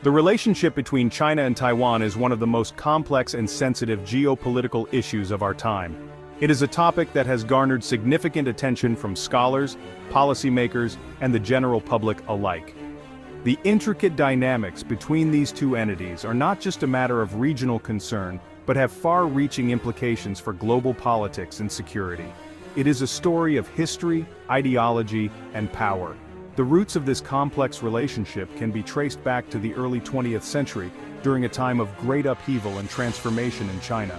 The relationship between China and Taiwan is one of the most complex and sensitive geopolitical issues of our time. It is a topic that has garnered significant attention from scholars, policymakers, and the general public alike. The intricate dynamics between these two entities are not just a matter of regional concern, but have far-reaching implications for global politics and security. It is a story of history, ideology, and power. The roots of this complex relationship can be traced back to the early 20th century, during a time of great upheaval and transformation in China.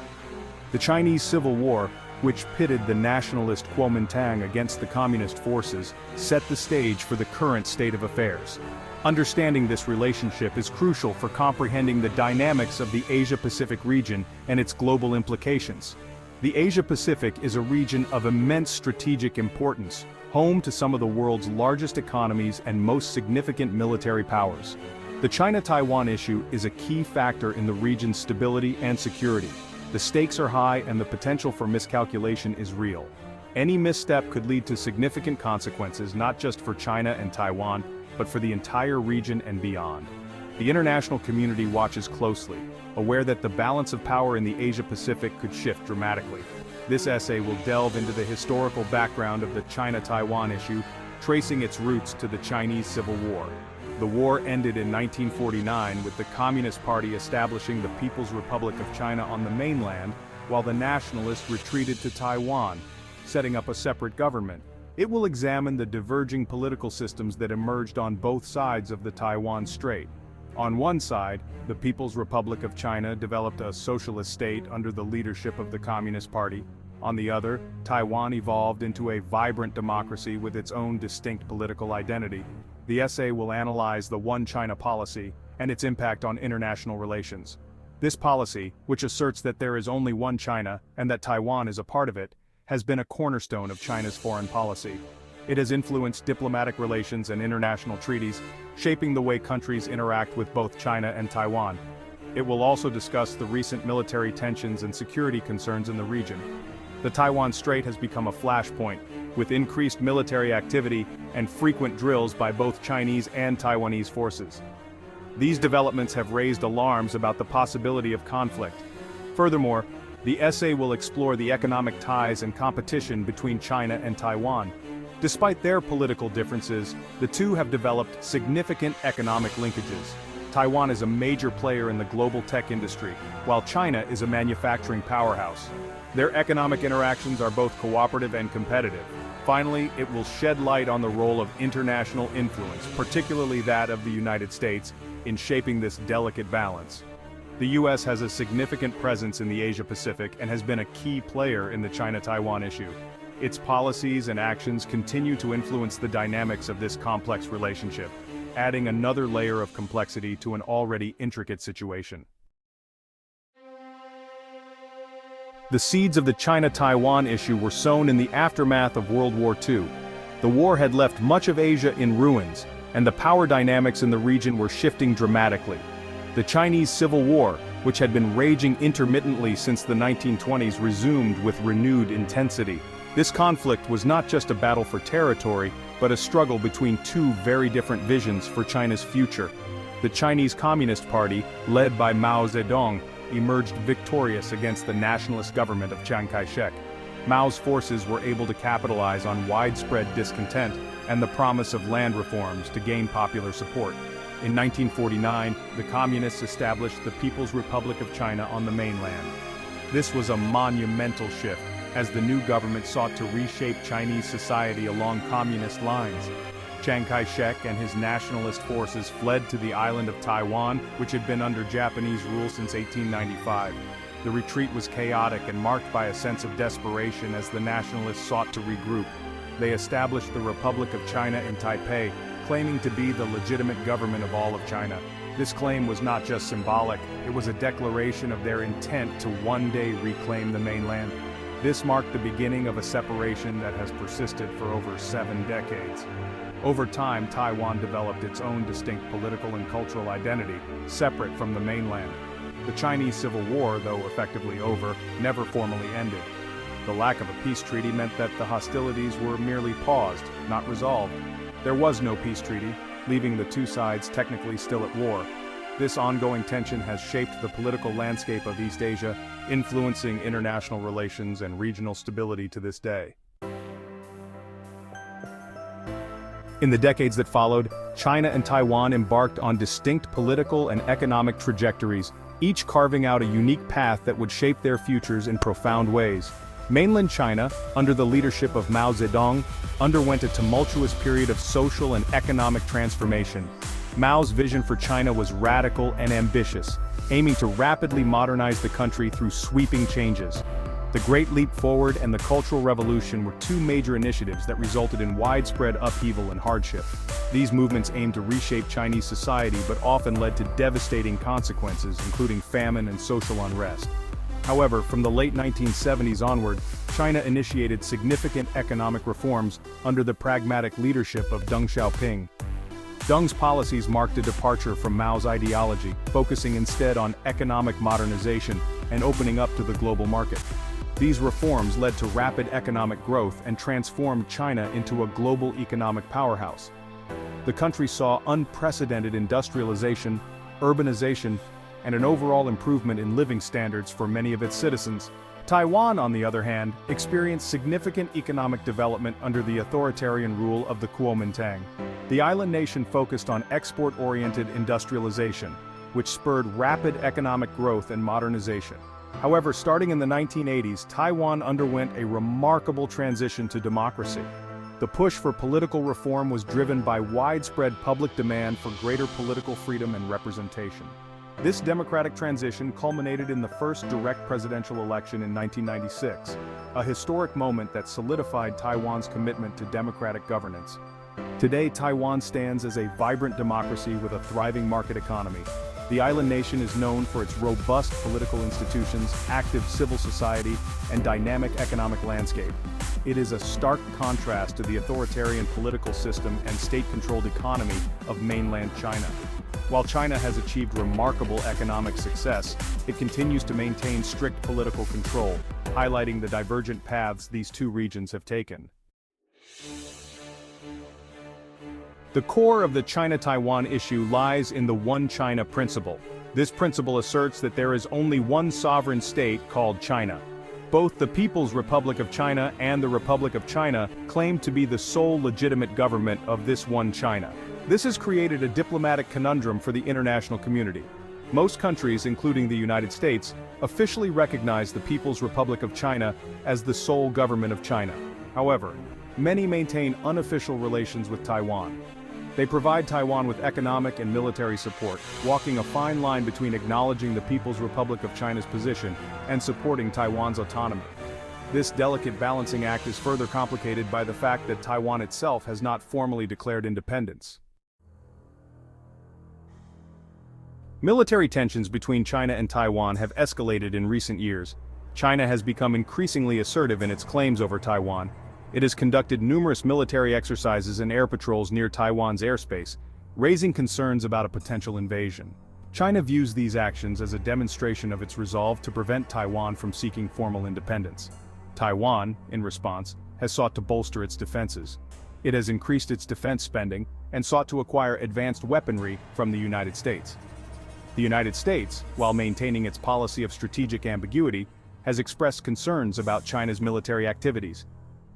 The Chinese Civil War, which pitted the nationalist Kuomintang against the communist forces, set the stage for the current state of affairs. Understanding this relationship is crucial for comprehending the dynamics of the Asia-Pacific region and its global implications. The Asia-Pacific is a region of immense strategic importance, home to some of the world's largest economies and most significant military powers. The China-Taiwan issue is a key factor in the region's stability and security. The stakes are high and the potential for miscalculation is real. Any misstep could lead to significant consequences not just for China and Taiwan, but for the entire region and beyond. The international community watches closely, aware that the balance of power in the Asia-Pacific could shift dramatically. This essay will delve into the historical background of the China-Taiwan issue, tracing its roots to the Chinese Civil War. The war ended in 1949 with the Communist Party establishing the People's Republic of China on the mainland, while the nationalists retreated to Taiwan, setting up a separate government. It will examine the diverging political systems that emerged on both sides of the Taiwan Strait. On one side, the People's Republic of China developed a socialist state under the leadership of the Communist Party. On the other, Taiwan evolved into a vibrant democracy with its own distinct political identity. The essay will analyze the One China policy and its impact on international relations. This policy, which asserts that there is only one China and that Taiwan is a part of it, has been a cornerstone of China's foreign policy. It has influenced diplomatic relations and international treaties, shaping the way countries interact with both China and Taiwan. It will also discuss the recent military tensions and security concerns in the region. The Taiwan Strait has become a flashpoint, with increased military activity and frequent drills by both Chinese and Taiwanese forces. These developments have raised alarms about the possibility of conflict. Furthermore, the essay will explore the economic ties and competition between China and Taiwan. Despite their political differences, the two have developed significant economic linkages. Taiwan is a major player in the global tech industry, while China is a manufacturing powerhouse. Their economic interactions are both cooperative and competitive. Finally, it will shed light on the role of international influence, particularly that of the United States, in shaping this delicate balance. The U.S. has a significant presence in the Asia-Pacific and has been a key player in the China-Taiwan issue. Its policies and actions continue to influence the dynamics of this complex relationship, adding another layer of complexity to an already intricate situation. The seeds of the China-Taiwan issue were sown in the aftermath of World War II. The war had left much of Asia in ruins, and the power dynamics in the region were shifting dramatically. The Chinese Civil War, which had been raging intermittently since the 1920s, resumed with renewed intensity. This conflict was not just a battle for territory, but a struggle between two very different visions for China's future. The Chinese Communist Party, led by Mao Zedong, emerged victorious against the nationalist government of Chiang Kai-shek. Mao's forces were able to capitalize on widespread discontent and the promise of land reforms to gain popular support. In 1949, the Communists established the People's Republic of China on the mainland. This was a monumental shift, as the new government sought to reshape Chinese society along communist lines. Chiang Kai-shek and his nationalist forces fled to the island of Taiwan, which had been under Japanese rule since 1895. The retreat was chaotic and marked by a sense of desperation as the nationalists sought to regroup. They established the Republic of China in Taipei, claiming to be the legitimate government of all of China. This claim was not just symbolic, it was a declaration of their intent to one day reclaim the mainland. This marked the beginning of a separation that has persisted for over 7 decades. Over time, Taiwan developed its own distinct political and cultural identity, separate from the mainland. The Chinese Civil War, though effectively over, never formally ended. The lack of a peace treaty meant that the hostilities were merely paused, not resolved. There was no peace treaty, leaving the two sides technically still at war. This ongoing tension has shaped the political landscape of East Asia, influencing international relations and regional stability to this day. In the decades that followed, China and Taiwan embarked on distinct political and economic trajectories, each carving out a unique path that would shape their futures in profound ways. Mainland China, under the leadership of Mao Zedong, underwent a tumultuous period of social and economic transformation. Mao's vision for China was radical and ambitious, aiming to rapidly modernize the country through sweeping changes. The Great Leap Forward and the Cultural Revolution were two major initiatives that resulted in widespread upheaval and hardship. These movements aimed to reshape Chinese society but often led to devastating consequences, including famine and social unrest. However, from the late 1970s onward, China initiated significant economic reforms under the pragmatic leadership of Deng Xiaoping. Deng's policies marked a departure from Mao's ideology, focusing instead on economic modernization and opening up to the global market. These reforms led to rapid economic growth and transformed China into a global economic powerhouse. The country saw unprecedented industrialization, urbanization, and an overall improvement in living standards for many of its citizens. Taiwan, on the other hand, experienced significant economic development under the authoritarian rule of the Kuomintang. The island nation focused on export-oriented industrialization, which spurred rapid economic growth and modernization. However, starting in the 1980s, Taiwan underwent a remarkable transition to democracy. The push for political reform was driven by widespread public demand for greater political freedom and representation. This democratic transition culminated in the first direct presidential election in 1996, a historic moment that solidified Taiwan's commitment to democratic governance. Today, Taiwan stands as a vibrant democracy with a thriving market economy. The island nation is known for its robust political institutions, active civil society, and dynamic economic landscape. It is a stark contrast to the authoritarian political system and state-controlled economy of mainland China. While China has achieved remarkable economic success, it continues to maintain strict political control, highlighting the divergent paths these two regions have taken. The core of the China-Taiwan issue lies in the One China principle. This principle asserts that there is only one sovereign state called China. Both the People's Republic of China and the Republic of China claim to be the sole legitimate government of this one China. This has created a diplomatic conundrum for the international community. Most countries, including the United States, officially recognize the People's Republic of China as the sole government of China. However, many maintain unofficial relations with Taiwan. They provide Taiwan with economic and military support, walking a fine line between acknowledging the People's Republic of China's position and supporting Taiwan's autonomy. This delicate balancing act is further complicated by the fact that Taiwan itself has not formally declared independence. Military tensions between China and Taiwan have escalated in recent years. China has become increasingly assertive in its claims over Taiwan. It has conducted numerous military exercises and air patrols near Taiwan's airspace, raising concerns about a potential invasion. China views these actions as a demonstration of its resolve to prevent Taiwan from seeking formal independence. Taiwan, in response, has sought to bolster its defenses. It has increased its defense spending and sought to acquire advanced weaponry from the United States. The United States, while maintaining its policy of strategic ambiguity, has expressed concerns about China's military activities.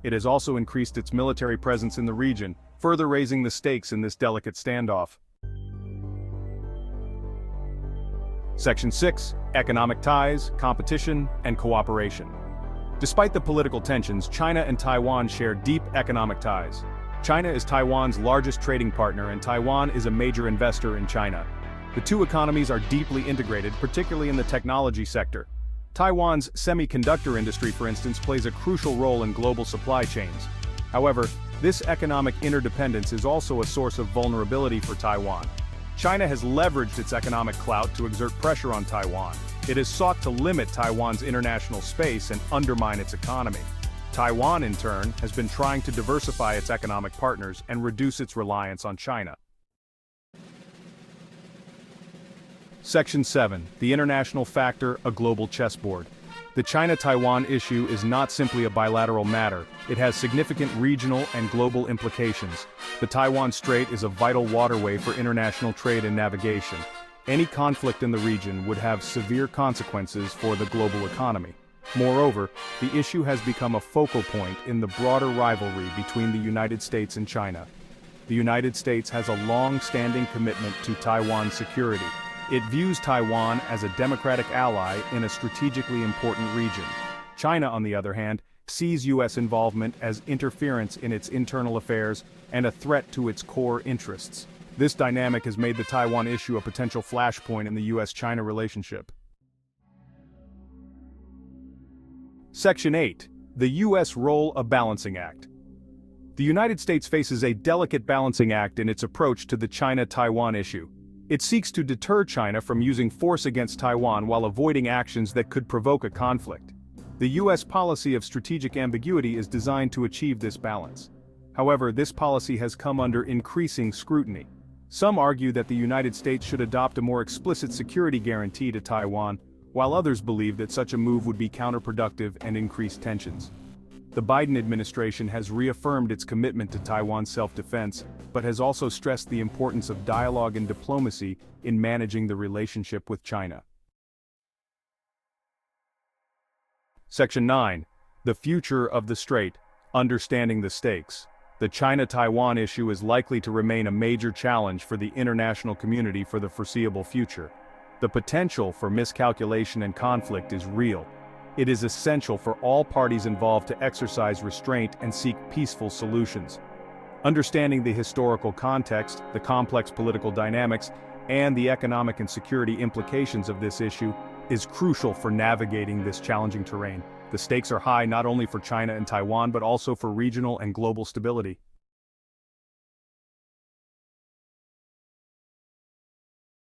It has also increased its military presence in the region, further raising the stakes in this delicate standoff. Section 6. Economic ties, competition, and cooperation. Despite the political tensions, China and Taiwan share deep economic ties. China is Taiwan's largest trading partner, and Taiwan is a major investor in China. The two economies are deeply integrated, particularly in the technology sector. Taiwan's semiconductor industry, for instance, plays a crucial role in global supply chains. However, this economic interdependence is also a source of vulnerability for Taiwan. China has leveraged its economic clout to exert pressure on Taiwan. It has sought to limit Taiwan's international space and undermine its economy. Taiwan, in turn, has been trying to diversify its economic partners and reduce its reliance on China. Section 7. The international factor, a global chessboard. The China-Taiwan issue is not simply a bilateral matter. It has significant regional and global implications. The Taiwan Strait is a vital waterway for international trade and navigation. Any conflict in the region would have severe consequences for the global economy. Moreover, the issue has become a focal point in the broader rivalry between the United States and China. The United States has a long-standing commitment to Taiwan's security. It views Taiwan as a democratic ally in a strategically important region. China, on the other hand, sees U.S. involvement as interference in its internal affairs and a threat to its core interests. This dynamic has made the Taiwan issue a potential flashpoint in the U.S.-China relationship. Section 8. The U.S. Role: A Balancing Act. The United States faces a delicate balancing act in its approach to the China-Taiwan issue. It seeks to deter China from using force against Taiwan while avoiding actions that could provoke a conflict. The U.S. policy of strategic ambiguity is designed to achieve this balance. However, this policy has come under increasing scrutiny. Some argue that the United States should adopt a more explicit security guarantee to Taiwan, while others believe that such a move would be counterproductive and increase tensions. The Biden administration has reaffirmed its commitment to Taiwan's self-defense, but has also stressed the importance of dialogue and diplomacy in managing the relationship with China. Section 9. The Future of the Strait: Understanding the Stakes. The China-Taiwan issue is likely to remain a major challenge for the international community for the foreseeable future. The potential for miscalculation and conflict is real. It is essential for all parties involved to exercise restraint and seek peaceful solutions. Understanding the historical context, the complex political dynamics, and the economic and security implications of this issue is crucial for navigating this challenging terrain. The stakes are high not only for China and Taiwan but also for regional and global stability.